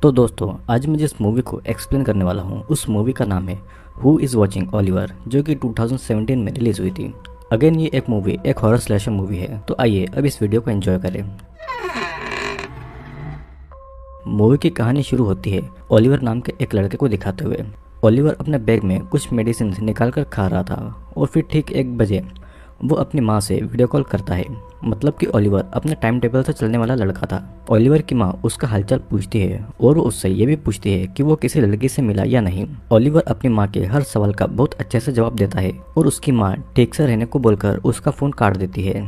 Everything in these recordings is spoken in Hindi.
तो दोस्तों आज मैं जिस मूवी को एक्सप्लेन करने वाला हूँ उस मूवी का नाम है हु इज़ वॉचिंग ओलिवर, जो कि 2017 में रिलीज़ हुई थी। अगेन ये एक मूवी एक हॉरर स्लैशर मूवी है। तो आइए अब इस वीडियो को एंजॉय करें। मूवी की कहानी शुरू होती है ओलिवर नाम के एक लड़के को दिखाते हुए। ओलिवर अपने बैग में कुछ मेडिसिन निकाल कर खा रहा था और फिर ठीक 1 बजे वो अपनी माँ से वीडियो कॉल करता है। मतलब कि ओलिवर अपने टाइम टेबल से चलने वाला लड़का था। ओलिवर की माँ उसका हालचाल पूछती है और वो उससे ये भी पूछती है कि वो किसी लड़की से मिला या नहीं। ओलिवर अपनी माँ के हर सवाल का बहुत अच्छे से जवाब देता है और उसकी माँ ठीक से रहने को बोलकर उसका फ़ोन काट देती है।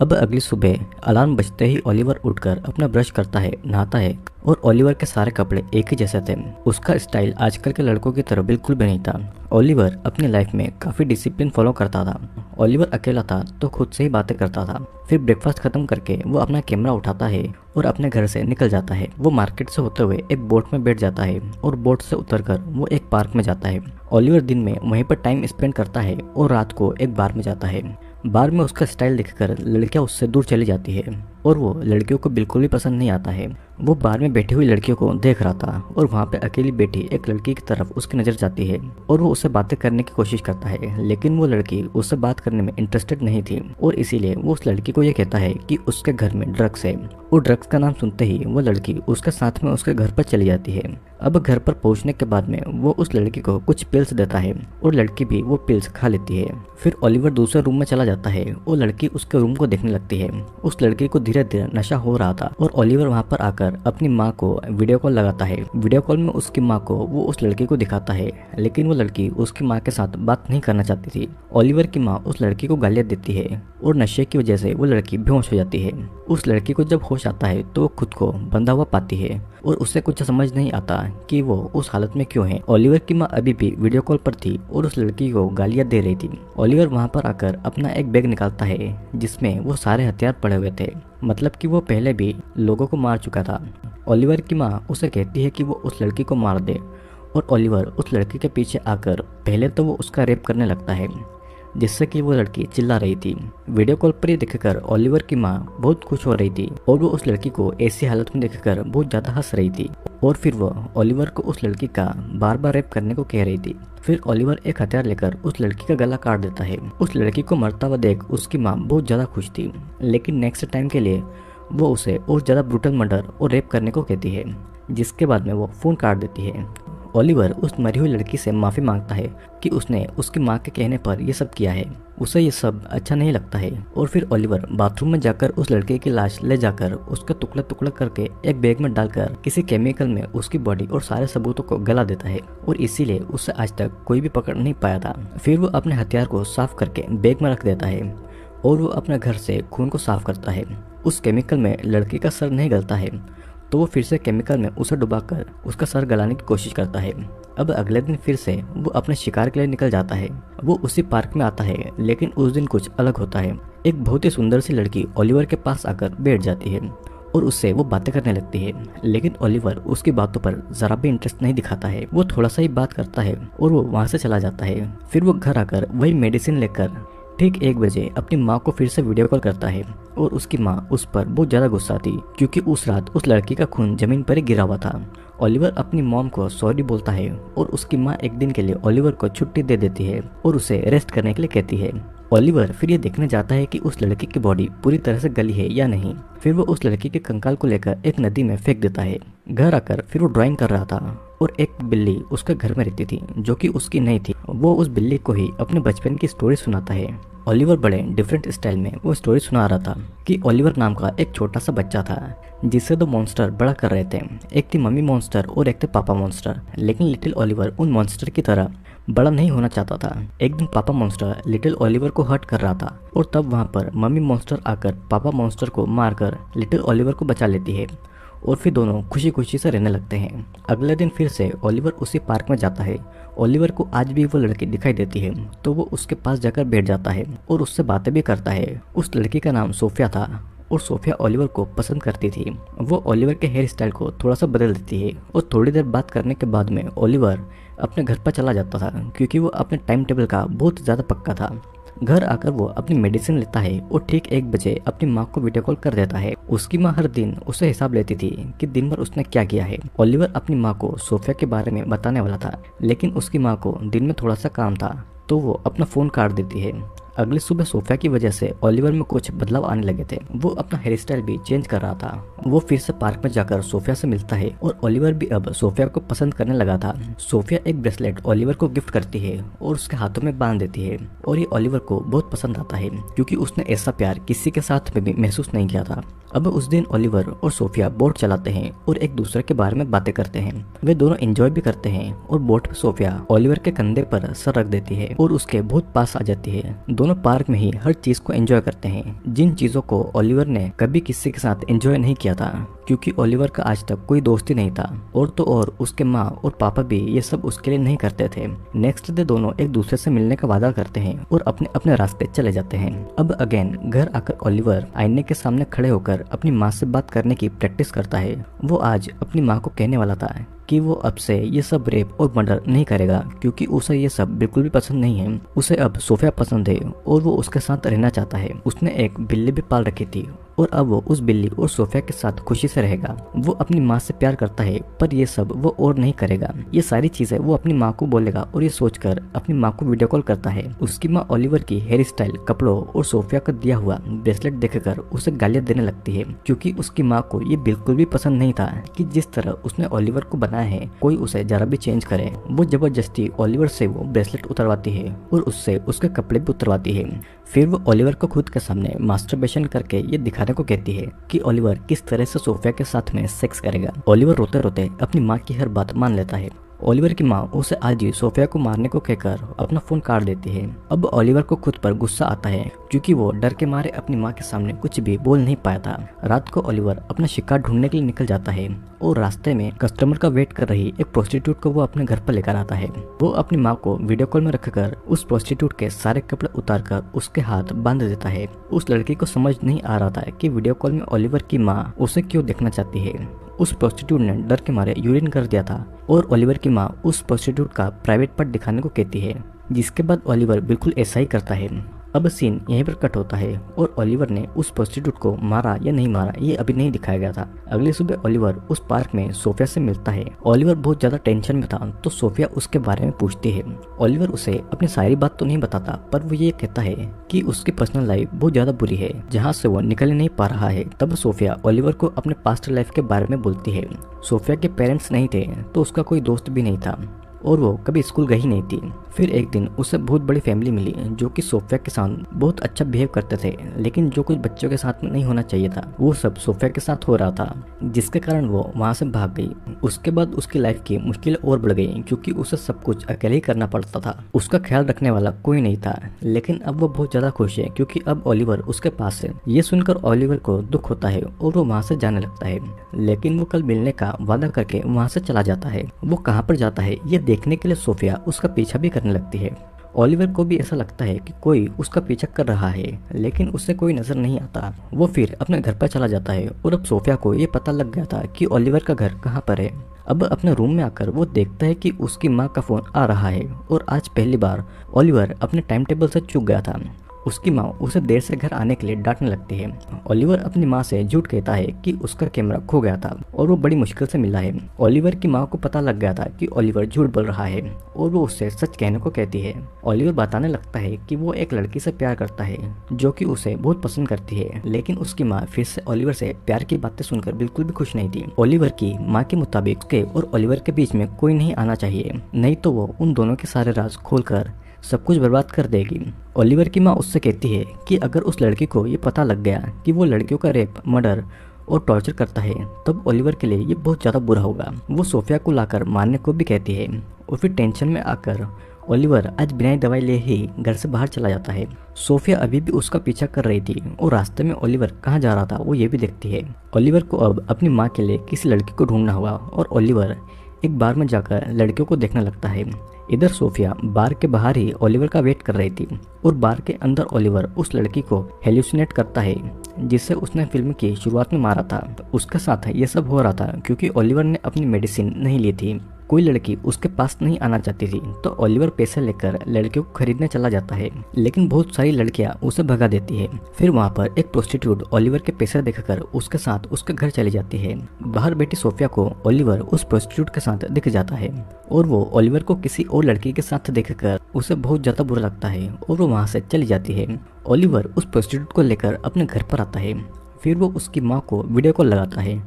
अब अगली सुबह अलार्म बजते ही ओलिवर उठकर अपना ब्रश करता है, नहाता है और ओलिवर के सारे कपड़े एक ही जैसे थे। उसका स्टाइल आजकल के लड़कों की तरह बिल्कुल भी नहीं था। ओलिवर अपनी लाइफ में काफ़ी डिसिप्लिन फॉलो करता था। ओलिवर अकेला था तो खुद से ही बातें करता था। फिर ब्रेकफास्ट खत्म करके वो अपना कैमरा उठाता है और अपने घर से निकल जाता है। वो मार्केट से होते हुए एक बोट में बैठ जाता है और बोट से उतरकर वो एक पार्क में जाता है। ओलिवर दिन में वहीं पर टाइम स्पेंड करता है और रात को एक बार में जाता है। बार में उसका स्टाइल देखकर लड़कियां उससे दूर चली जाती है और वो लड़कियों को बिल्कुल भी पसंद नहीं आता है। वो बार में बैठी हुई लड़कियों को देख रहा था और वहाँ पे अकेली बैठी एक लड़की की तरफ उसकी नज़र जाती है और वो उससे बातें करने की कोशिश करता है, लेकिन वो लड़की उससे बात करने में इंटरेस्टेड नहीं थी और इसीलिए वो उस लड़की को ये कहता है कि उसके घर में ड्रग्स है। और ड्रग्स का नाम सुनते ही वो लड़की उसके साथ में उसके घर पर चली जाती है। अब घर पर पहुंचने के बाद में वो उस लड़की को कुछ पिल्स देता है और लड़की भी वो पिल्स खा लेती है। फिर ओलिवर दूसरे रूम में चला जाता है और लड़की उसके रूम को देखने लगती है। उस लड़की को धीरे धीरे नशा हो रहा था और ओलिवर वहाँ पर आकर अपनी माँ को वीडियो कॉल लगाता है। वीडियो कॉल में उसकी माँ को वो उस लड़की को दिखाता है, लेकिन वो लड़की उसकी माँ के साथ बात नहीं करना चाहती थी। ओलिवर की माँ उस लड़की को गालियाँ देती है और नशे की वजह से वो लड़की बेहोश हो जाती है। उस लड़की को जब होश आता है तो वो खुद को बंधा हुआ पाती है और उसे कुछ समझ नहीं आता कि वो उस हालत में क्यों है। ओलिवर की माँ अभी भी वीडियो कॉल पर थी और उस लड़की को गालियाँ दे रही थी। ओलिवर वहाँ पर आकर अपना एक बैग निकालता है जिसमें वो सारे हथियार पड़े हुए थे। मतलब कि वो पहले भी लोगों को मार चुका था। ओलिवर की माँ उसे कहती है कि वो उस लड़की को मार दे और ओलिवर उस लड़की के पीछे आकर पहले तो वो उसका रेप करने लगता है, जिससे कि वो लड़की चिल्ला रही थी। वीडियो कॉल पर ही देखकर ओलिवर की माँ बहुत खुश हो रही थी और वो उस लड़की को ऐसी हालत में देखकर बहुत ज़्यादा हंस रही थी और फिर वो ओलिवर को उस लड़की का बार बार रेप करने को कह रही थी। फिर ओलिवर एक हथियार लेकर उस लड़की का गला काट देता है। उस लड़की को मरता हुआ देख उसकी माँ बहुत ज़्यादा खुश थी, लेकिन नेक्स्ट टाइम के लिए वो उसे और ज़्यादा ब्रूटल मर्डर और रेप करने को कहती है, जिसके बाद में वो फ़ोन काट देती है। ओलिवर उस मरी हुई लड़की से माफ़ी मांगता है कि उसने उसकी माँ के कहने पर यह सब किया है। उसे ये सब अच्छा नहीं लगता है और फिर ओलिवर बाथरूम में जाकर उस लड़के की लाश ले जाकर उसका टुकड़ा टुकड़ा करके एक बैग में डालकर किसी केमिकल में उसकी बॉडी और सारे सबूतों को गला देता है और इसीलिए उसे आज तक कोई भी पकड़ नहीं पाया था। फिर वो अपने हथियार को साफ करके बैग में रख देता है और वो अपने घर से खून को साफ करता है। उस केमिकल में लड़की का सर नहीं गलता है तो वो फिर से केमिकल में उसे डुबाकर उसका सर गलाने की कोशिश करता है। अब अगले दिन फिर से वो अपने शिकार के लिए निकल जाता है। वो उसी पार्क में आता है, लेकिन उस दिन कुछ अलग होता है। एक बहुत ही सुंदर सी लड़की ओलिवर के पास आकर बैठ जाती है और उससे वो बातें करने लगती है, लेकिन ओलिवर उसकी बातों पर जरा भी इंटरेस्ट नहीं दिखाता है। वो थोड़ा सा ही बात करता है और वो वहाँ से चला जाता है। फिर वो घर आकर वही मेडिसिन लेकर ठीक 1 बजे अपनी माँ को फिर से वीडियो कॉल करता है और उसकी माँ उस पर बहुत ज़्यादा गुस्सा थी क्योंकि उस रात उस लड़की का खून जमीन पर ही गिरा हुआ था। ओलिवर अपनी मॉम को सॉरी बोलता है और उसकी माँ एक दिन के लिए ओलिवर को छुट्टी दे देती है और उसे रेस्ट करने के लिए कहती है। ओलिवर फिर ये देखने जाता है कि उस लड़की की बॉडी पूरी तरह से गली है या नहीं। फिर वो उस लड़की के कंकाल को लेकर एक नदी में फेंक देता है। घर आकर फिर वो ड्राइंग कर रहा था और एक बिल्ली उसके घर में रहती थी जो कि उसकी नहीं थी। वो उस बिल्ली को ही अपने बचपन की स्टोरी सुनाता है। ओलिवर बड़े डिफरेंट स्टाइल में वो स्टोरी सुना रहा था कि ओलिवर नाम का एक छोटा सा बच्चा था जिससे 2 मॉन्स्टर बड़ा कर रहे थे। एक थी मम्मी मॉन्स्टर और एक थे पापा मॉन्स्टर, लेकिन लिटिल ओलिवर उन मॉन्स्टर की तरह बड़ा नहीं होना चाहता था। एक दिन पापा मॉन्स्टर लिटिल ओलिवर को हर्ट कर रहा था और तब वहाँ पर मम्मी मॉन्स्टर आकर पापा मॉन्स्टर को मारकर लिटिल ओलिवर को बचा लेती है और फिर दोनों खुशी खुशी से रहने लगते हैं। अगले दिन फिर से ओलिवर उसी पार्क में जाता है। ओलिवर को आज भी वो लड़की दिखाई देती है तो वो उसके पास जाकर बैठ जाता है और उससे बातें भी करता है। उस लड़की का नाम सोफिया था और सोफिया ओलिवर को पसंद करती थी। वो ओलिवर के हेयर स्टाइल को थोड़ा सा बदल देती है और थोड़ी देर बात करने के बाद में ओलिवर अपने घर पर चला जाता था क्योंकि वो अपने टाइम टेबल का बहुत ज़्यादा पक्का था। घर आकर वो अपनी मेडिसिन लेता है और ठीक 1 बजे अपनी माँ को वीडियो कॉल कर देता है। उसकी माँ हर दिन उसे हिसाब लेती थी कि दिन भर उसने क्या किया है। ओलिवर अपनी माँ को सोफिया के बारे में बताने वाला था, लेकिन उसकी माँ को दिन में थोड़ा सा काम था तो वो अपना फोन काट देती है। अगली सुबह सोफिया की वजह से ओलिवर में कुछ बदलाव आने लगे थे। वो अपना हेयर स्टाइल भी चेंज कर रहा था। वो फिर से पार्क में जाकर सोफिया से मिलता है और ओलिवर भी अब सोफिया को पसंद करने लगा था। सोफिया एक ब्रेसलेट ओलिवर को गिफ्ट करती है और उसके हाथों में बांध देती है और ये ओलिवर को बहुत पसंद आता है क्योंकि उसने ऐसा प्यार किसी के साथ में भी महसूस नहीं किया था। अब उस दिन ओलिवर और सोफिया बोट चलाते हैं और एक दूसरे के बारे में बातें करते हैं। वे दोनों एंजॉय भी करते हैं और बोट पर सोफिया ओलिवर के कंधे पर सर रख देती है और उसके बहुत पास आ जाती है। दोनों पार्क में ही हर चीज को एंजॉय करते हैं, जिन चीजों को ओलिवर ने कभी किसी के साथ एंजॉय नहीं किया था क्योंकि ओलिवर का आज तक कोई दोस्त ही नहीं था। और तो और उसके माँ और पापा भी ये सब उसके लिए नहीं करते थे। नेक्स्ट डे दोनों एक दूसरे से मिलने का वादा करते हैं और अपने अपने रास्ते चले जाते हैं। अब अगेन घर आकर ओलिवर आईने के सामने खड़े होकर अपनी माँ से बात करने की प्रैक्टिस करता है। वो आज अपनी माँ को कहने वाला था कि वो अब से ये सब रेप और मर्डर नहीं करेगा क्योंकि उसे ये सब बिल्कुल भी पसंद नहीं है। उसे अब सोफिया पसंद है और वो उसके साथ रहना चाहता है। उसने एक बिल्ली भी पाल रखी थी और अब वो उस बिल्ली और सोफिया के साथ खुशी से रहेगा। वो अपनी माँ से प्यार करता है पर ये सब वो और नहीं करेगा। ये सारी चीजें वो अपनी माँ को बोलेगा और ये सोचकर अपनी माँ को वीडियो कॉल करता है। उसकी माँ ओलिवर की हेयर स्टाइल, कपड़ों और सोफिया का दिया हुआ ब्रेसलेट देखकर उसे गालियां देने लगती है क्योंकि उसकी माँ को ये बिल्कुल भी पसंद नहीं था कि जिस तरह उसने ओलिवर को बनाया है कोई उसे जरा भी चेंज करे। वो जबरदस्ती ओलिवर से वो ब्रेसलेट उतरवाती है और उससे उसके कपड़े भी उतरवाती है। फिर वो ओलिवर को खुद के सामने मास्टरबेशन करके ये दिखाने को कहती है कि ओलिवर किस तरह से सोफिया के साथ में सेक्स करेगा। ओलिवर रोते रोते अपनी माँ की हर बात मान लेता है। ओलिवर की माँ उसे आज ही सोफिया को मारने को कहकर अपना फोन काट देती है। अब ओलिवर को खुद पर गुस्सा आता है क्योंकि वो डर के मारे अपनी माँ के सामने कुछ भी बोल नहीं पाया था। रात को ओलिवर अपना शिकार ढूंढने के लिए निकल जाता है और रास्ते में कस्टमर का वेट कर रही एक प्रोस्टिट्यूट को वो अपने घर पर लेकर आता है। वो अपनी माँ को वीडियो कॉल में रखकर उस प्रोस्टिट्यूट के सारे कपड़े उतारकर उसके हाथ बांध देता है। उस लड़की को समझ नहीं आ रहा था कि वीडियो कॉल में ओलिवर की माँ उसे क्यों देखना चाहती है। उस प्रोस्टिट्यूट ने डर के मारे यूरिन कर दिया था और ओलिवर की माँ उस प्रोस्टिट्यूट का प्राइवेट पार्ट दिखाने को कहती है, जिसके बाद ओलिवर बिल्कुल ऐसा ही करता है। अब सीन यहीं पर कट होता है और ओलिवर ने उस प्रोस्टिट्यूट को मारा या नहीं मारा ये अभी नहीं दिखाया गया था। अगली सुबह ओलिवर उस पार्क में सोफिया से मिलता है। ओलिवर बहुत ज्यादा टेंशन में था तो सोफिया उसके बारे में पूछती है। ओलिवर उसे अपनी सारी बात तो नहीं बताता पर वो ये कहता है कि उसकी पर्सनल लाइफ बहुत ज्यादा बुरी है जहाँ से वो निकल नहीं पा रहा है। तब सोफिया ओलिवर को अपने पास्ट लाइफ के बारे में बोलती है। सोफिया के पेरेंट्स नहीं थे तो उसका कोई दोस्त भी नहीं था और वो कभी स्कूल गई नहीं थी। फिर एक दिन उसे बहुत बड़ी फैमिली मिली जो कि सोफिया के साथ बहुत अच्छा बिहेव करते थे, लेकिन जो कुछ बच्चों के साथ में नहीं होना चाहिए था वो सब सोफिया के साथ हो रहा था, जिसके कारण वो वहाँ से भाग गई। उसके बाद उसकी लाइफ की मुश्किलें और बढ़ गई क्योंकि उसे सब कुछ अकेले ही करना पड़ता था। उसका ख्याल रखने वाला कोई नहीं था, लेकिन अब वो बहुत ज्यादा खुश है क्योंकि अब ओलिवर उसके पास है। ये सुनकर ओलिवर को दुख होता है और वो वहाँ से जाने लगता है, लेकिन वो कल मिलने का वादा करके वहाँ से चला जाता है। वो कहाँ पर जाता है ये देखने के लिए सोफिया उसका पीछा भी करने लगती है। ओलिवर को भी ऐसा लगता है कि कोई उसका पीछा कर रहा है, लेकिन उसे कोई नजर नहीं आता। वो फिर अपने घर पर चला जाता है और अब सोफिया को ये पता लग गया था कि ओलिवर का घर कहाँ पर है। अब अपने रूम में आकर वो देखता है कि उसकी माँ का फोन आ रहा है और आज पहली बार ओलिवर अपने टाइम टेबल से चूक गया था। उसकी माँ उसे देर से घर आने के लिए डांटने लगती है। ओलिवर अपनी माँ से झूठ कहता है कि उसका कैमरा खो गया था और वो बड़ी मुश्किल से मिला है। ओलिवर की माँ को पता लग गया था कि ओलिवर झूठ बोल रहा है और वो उससे सच कहने को कहती है। ओलिवर बताने लगता है कि वो एक लड़की से प्यार करता है जो कि उसे बहुत पसंद करती है, लेकिन उसकी माँ फिर से ओलिवर से प्यार की बातें सुनकर बिल्कुल भी खुश नहीं थी। ओलिवर की माँ के मुताबिक उसके और ओलिवर के बीच में कोई नहीं आना चाहिए, नहीं तो वो उन दोनों के सारे राज खोलकर सब कुछ बर्बाद कर देगी। ओलिवर की माँ उससे कहती है कि अगर उस लड़की को ये पता लग गया कि वो लड़कियों का रेप, मर्डर और टॉर्चर करता है तब ओलिवर के लिए ये बहुत ज़्यादा बुरा होगा। वो सोफिया को लाकर मारने को भी कहती है और फिर टेंशन में आकर ओलिवर आज बिना दवाई ले ही घर से बाहर चला जाता है। सोफिया अभी भी उसका पीछा कर रही थी और रास्ते में ओलिवर कहाँ जा रहा था वो ये भी देखती है। ओलिवर को अब अपनी माँ के लिए किसी लड़की को ढूंढना होगा और ओलिवर एक बार में जाकर लड़कियों को देखने लगता है। इधर सोफिया बार के बाहर ही ओलिवर का वेट कर रही थी और बार के अंदर ओलिवर उस लड़की को हेल्यूसिनेट करता है जिसे उसने फिल्म की शुरुआत में मारा था। उसके साथ ये सब हो रहा था क्योंकि ओलिवर ने अपनी मेडिसिन नहीं ली थी कोई लड़की उसके पास नहीं आना चाहती थी, तो ओलिवर पैसे लेकर लड़कियों को खरीदने चला जाता है, लेकिन बहुत सारी लड़कियां उसे भगा देती है। फिर वहाँ पर एक प्रोस्टिट्यूट ओलिवर के पैसे देखकर उसके साथ उसके घर चली जाती है। बाहर बैठी सोफिया को ओलिवर उस प्रोस्टिट्यूट के साथ दिख जाता है और वो ओलिवर को किसी और लड़की के साथ देखकर उसे बहुत ज्यादा बुरा लगता है और वो वहाँ से चली जाती है। ओलिवर उस प्रोस्टिट्यूट को लेकर अपने घर पर आता है। फिर वो उसकी माँ को वीडियो कॉल लगाता है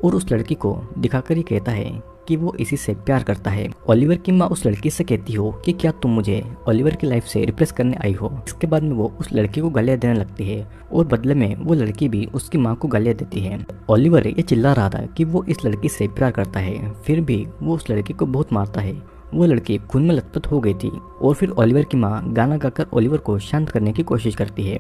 और उस लड़की को दिखाकर ही कहता है कि वो इसी से प्यार करता है। ओलिवर की माँ उस लड़की से कहती हो कि क्या तुम मुझे ओलिवर की लाइफ से रिप्लेस करने आई हो। इसके बाद में वो उस लड़की को गालियाँ देने लगती है और बदले में वो लड़की भी उसकी माँ को गालियाँ देती है। ओलिवर ये चिल्ला रहा था कि वो इस लड़की से प्यार करता है, फिर भी वो उस लड़की को बहुत मारता है। वो लड़की खून में लथपथ हो गई थी और फिर ओलिवर की माँ गाना गाकर ओलिवर को शांत करने की कोशिश करती है।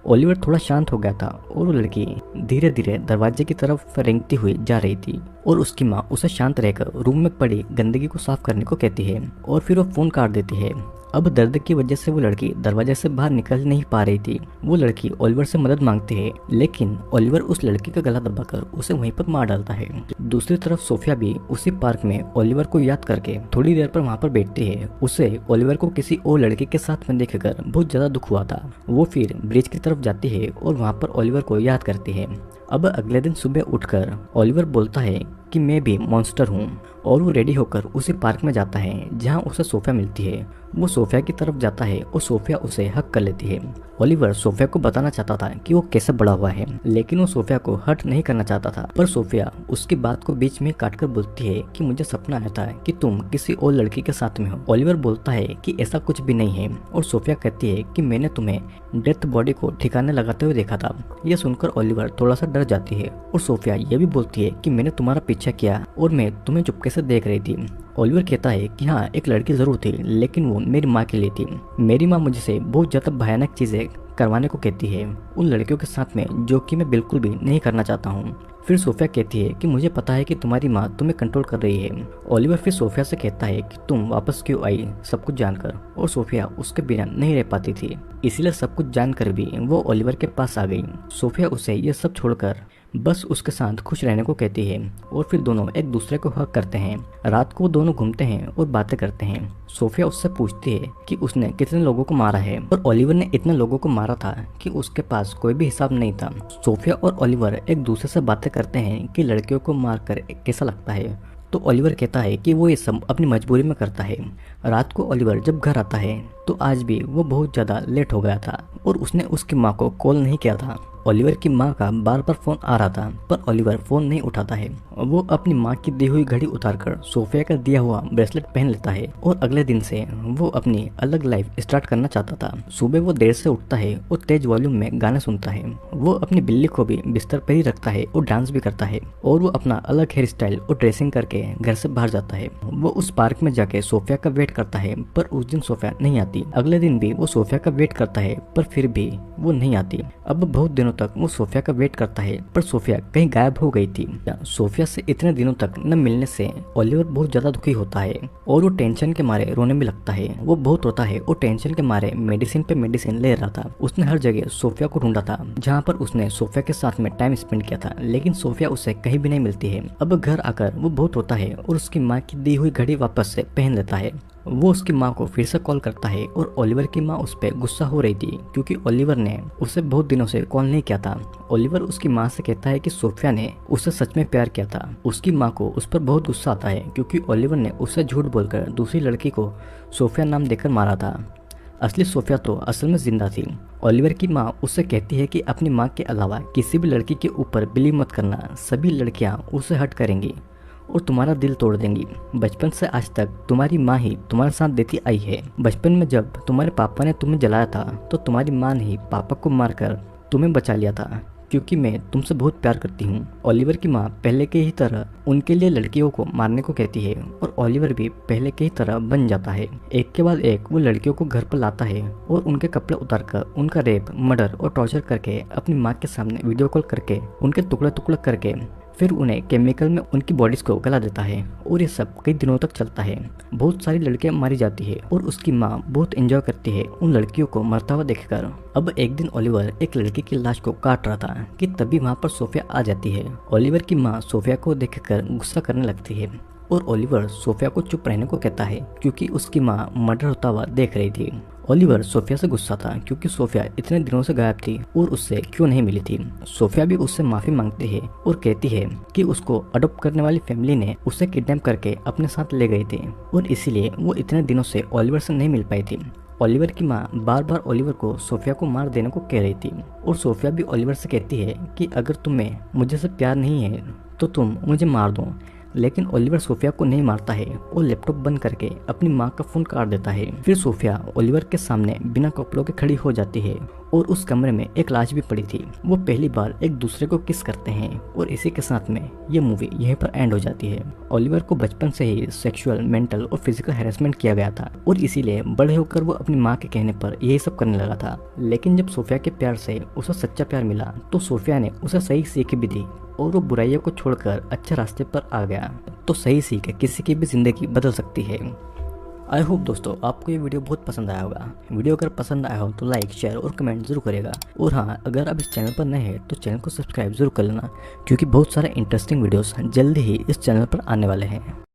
ओलिवर थोड़ा शांत हो गया था और वो लड़की धीरे धीरे दरवाजे की तरफ रेंगती हुई जा रही थी और उसकी माँ उसे शांत रहकर रूम में पड़ी गंदगी को साफ करने को कहती है और फिर वो फोन काट देती है। अब दर्द की वजह से वो लड़की दरवाजे से बाहर निकल नहीं पा रही थी। वो लड़की ओलिवर से मदद मांगती है, लेकिन ओलिवर उस लड़की का गला दबाकर उसे वहीं पर मार डालता है। दूसरी तरफ सोफिया भी उसी पार्क में ओलिवर को याद करके थोड़ी देर पर वहाँ पर बैठती है। उसे ओलिवर को किसी और लड़के के साथ में देखकर बहुत ज्यादा दुख हुआ था। वो फिर ब्रिज की तरफ जाती है और वहाँ पर ओलिवर को याद करती है। अब अगले दिन सुबह उठकर ओलिवर बोलता है कि मैं भी मॉन्स्टर हूँ और वो रेडी होकर उसी पार्क में जाता है जहाँ उसे सोफिया मिलती है। वो सोफिया की तरफ जाता है और सोफिया उसे हक कर लेती है। ओलिवर सोफिया को बताना चाहता था कि वो कैसे बड़ा हुआ है, लेकिन वो सोफिया को हर्ट नहीं करना चाहता था। पर सोफिया उसकी बात को बीच में काटकर बोलती है कि मुझे सपना आया था कि तुम किसी और लड़की के साथ में हो। ओलिवर बोलता है कि ऐसा कुछ भी नहीं है और सोफिया कहती है कि मैंने तुम्हें डेथ बॉडी को ठिकाने लगाते हुए देखा था। यह सुनकर ओलिवर थोड़ा सा डर जाती है और सोफिया ये भी बोलती है कि मैंने तुम्हारा पीछा किया और मैं तुम्हें चुपके से देख रही थी। ओलिवर कहता है कि हाँ, एक लड़की जरूर थी, लेकिन वो मेरी माँ के लिए थी। मेरी माँ मुझसे बहुत ज्यादा भयानक चीजें करवाने को कहती है, उन लड़कियों के साथ में जो कि मैं बिल्कुल भी नहीं करना चाहता हूँ। फिर सोफिया कहती है कि मुझे पता है कि तुम्हारी माँ तुम्हें कंट्रोल कर रही है। ओलिवर फिर सोफिया से कहता है कि तुम वापस क्यों आई सब कुछ जानकर, और सोफिया उसके बिना नहीं रह पाती थी, इसीलिए सब कुछ जानकर भी वो ओलिवर के पास आ गई। सोफिया उसे ये सब छोड़कर बस उसके साथ खुश रहने को कहती है और फिर दोनों एक दूसरे को हक करते हैं। रात को दोनों घूमते हैं और बातें करते हैं। सोफिया उससे पूछती है कि उसने कितने लोगों को मारा है और ओलिवर ने इतने लोगों को मारा था कि उसके पास कोई भी हिसाब नहीं था। सोफिया और ओलिवर एक दूसरे से बातें करते हैं कि लड़कियों को मारकर कैसा लगता है, तो ओलिवर कहता है कि वो ये सब अपनी मजबूरी में करता है। रात को ओलिवर जब घर आता है तो आज भी वो बहुत ज़्यादा लेट हो गया था और उसने उसकी माँ को कॉल नहीं किया था। ओलिवर की माँ का बार बार फोन आ रहा था पर ओलिवर फोन नहीं उठाता है। वो अपनी माँ की दी हुई घड़ी उतारकर सोफिया का दिया हुआ ब्रेसलेट पहन लेता है और अगले दिन से वो अपनी अलग लाइफ स्टार्ट करना चाहता था। सुबह वो देर से उठता है और तेज वॉल्यूम में गाने सुनता है। वो अपनी बिल्ली को भी बिस्तर पर ही रखता है और डांस भी करता है और वो अपना अलग हेयर स्टाइल और ड्रेसिंग करके घर से बाहर जाता है। वो उस पार्क में जाके सोफिया का वेट करता है पर उस दिन सोफिया नहीं आती। अगले दिन भी वो सोफिया का वेट करता है पर फिर भी वो नहीं आती। अब बहुत दिनों तक वो सोफिया का वेट करता है पर सोफिया कहीं गायब हो गई थी। सोफिया से इतने दिनों तक न मिलने से ओलिवर बहुत ज्यादा दुखी होता है और वो टेंशन के मारे रोने भी लगता है। वो बहुत रोता है और टेंशन के मारे मेडिसिन पे मेडिसिन ले रहा था। उसने हर जगह सोफिया को ढूंढा था जहाँ पर उसने सोफिया के साथ में टाइम स्पेंड किया था, लेकिन सोफिया उसे कहीं भी नहीं मिलती है। अब घर आकर वो बहुत रोता है और उसकी माँ की दी हुई घड़ी वापस से पहन लेता है। वो उसकी माँ को फिर से कॉल करता है और ओलिवर की माँ उस पर गुस्सा हो रही थी क्योंकि ओलिवर ने उसे बहुत दिनों से कॉल नहीं किया था। ओलिवर उसकी माँ से कहता है कि सोफिया ने उससे सच में प्यार किया था। उसकी माँ को उस पर बहुत गुस्सा आता है क्योंकि ओलिवर ने उससे झूठ बोलकर दूसरी लड़की को सोफिया नाम देकर मारा था। असली सोफिया तो असल में जिंदा थी। ओलिवर की माँ उससे कहती है कि अपनी माँ के अलावा किसी भी लड़की के ऊपर बिलीव मत करना, सभी लड़कियाँ उसे हर्ट करेंगी और तुम्हारा दिल तोड़ देंगी। बचपन से आज तक तुम्हारी माँ ही तुम्हारे साथ देती आई है। बचपन में जब तुम्हारे पापा ने तुम्हें जलाया था तो तुम्हारी माँ ने ही पापा को मारकर तुम्हें बचा लिया था क्योंकि मैं तुमसे बहुत प्यार करती हूँ। ओलिवर की माँ पहले के ही तरह उनके लिए लड़कियों को मारने को कहती है और ओलिवर भी पहले के ही तरह बन जाता है। एक के बाद एक वो लड़कियों को घर पर लाता है और उनके कपड़े उतारकर उनका रेप, मर्डर और टॉर्चर करके अपनी माँ के सामने वीडियो कॉल करके उनके टुकड़े टुकड़े करके फिर उन्हें केमिकल में उनकी बॉडीज को गला देता है और ये सब कई दिनों तक चलता है। बहुत सारी लड़कियां मारी जाती है और उसकी माँ बहुत एंजॉय करती है उन लड़कियों को मरता हुआ देखकर। अब एक दिन ओलिवर एक लड़की की लाश को काट रहा था कि तभी वहाँ पर सोफिया आ जाती है। ओलिवर की माँ सोफिया को देखकर गुस्सा करने लगती है और ओलिवर सोफिया को चुप रहने को कहता है क्योंकि उसकी माँ मर्डर होता हुआ देख रही थी। ओलिवर सोफिया से गुस्सा था क्योंकि सोफिया इतने दिनों से गायब थी और उससे क्यों नहीं मिली थी। सोफिया भी उससे माफी मांगती है और कहती है कि उसको अडॉप्ट करने वाली फैमिली ने उसे किडनैप करके अपने साथ ले गए थे और इसीलिए वो इतने दिनों से ओलिवर से नहीं मिल पाई थी। ओलिवर की माँ बार बार ओलिवर को सोफिया को मार देने को कह रही थी और सोफिया भी ओलिवर से कहती है कि अगर तुम्हें मुझे से प्यार नहीं है तो तुम मुझे मार दो। लेकिन ओलिवर सोफिया को नहीं मारता है और लैपटॉप बंद करके अपनी माँ का फोन काट देता है। फिर सोफिया ओलिवर के सामने बिना कपड़ों के खड़ी हो जाती है और उस कमरे में एक लाश भी पड़ी थी। वो पहली बार एक दूसरे को किस करते हैं और इसी के साथ में ये मूवी यहीं पर एंड हो जाती है। ओलिवर को बचपन से ही सेक्सुअल, मेंटल और फिजिकल हैरेसमेंट किया गया था और इसीलिए बड़े होकर वो अपनी माँ के कहने पर यही सब करने लगा था। लेकिन जब सोफिया के प्यार से उसे सच्चा प्यार मिला तो सोफिया ने उसे सही सीख भी दी और वो बुराइयों को छोड़कर अच्छे रास्ते पर आ गया। तो सही सीख किसी की भी जिंदगी बदल सकती है। आई होप दोस्तों आपको ये वीडियो बहुत पसंद आया होगा। वीडियो अगर पसंद आया हो तो लाइक, शेयर और कमेंट जरूर करेगा। और हाँ, अगर आप इस चैनल पर नए हैं तो चैनल को सब्सक्राइब जरूर कर लेना क्योंकि बहुत सारे इंटरेस्टिंग वीडियोस जल्दी ही इस चैनल पर आने वाले हैं।